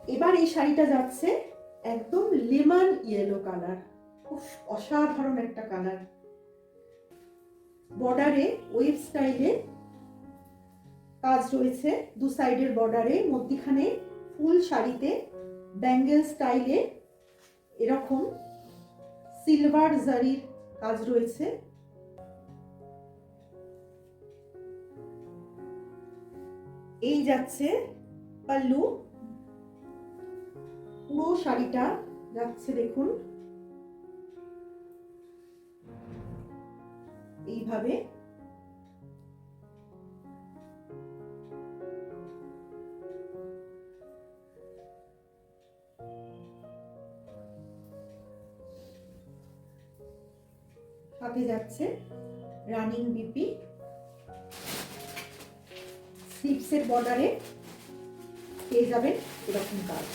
এবার এই শাড়িটা যাচ্ছে একদম লেমন ইয়েলো কালার, খুব অসাধারণ একটা কালার। বর্ডারে ওয়েভ স্টাইলে কাজ রয়েছে, দু সাইডের বর্ডারে, মধ্যখানে ফুল শাড়িতে ব্যাঙ্গেল স্টাইলে এরকম সিলভার জারির কাজ রয়েছে। এই যাচ্ছে পাল্লু, পুরো শাড়িটা যাচ্ছে দেখুন এইভাবে। সাথে যাচ্ছে রানিং বিপি, স্লিভসের বর্ডারে পেয়ে যাবেন এরকম কাজ।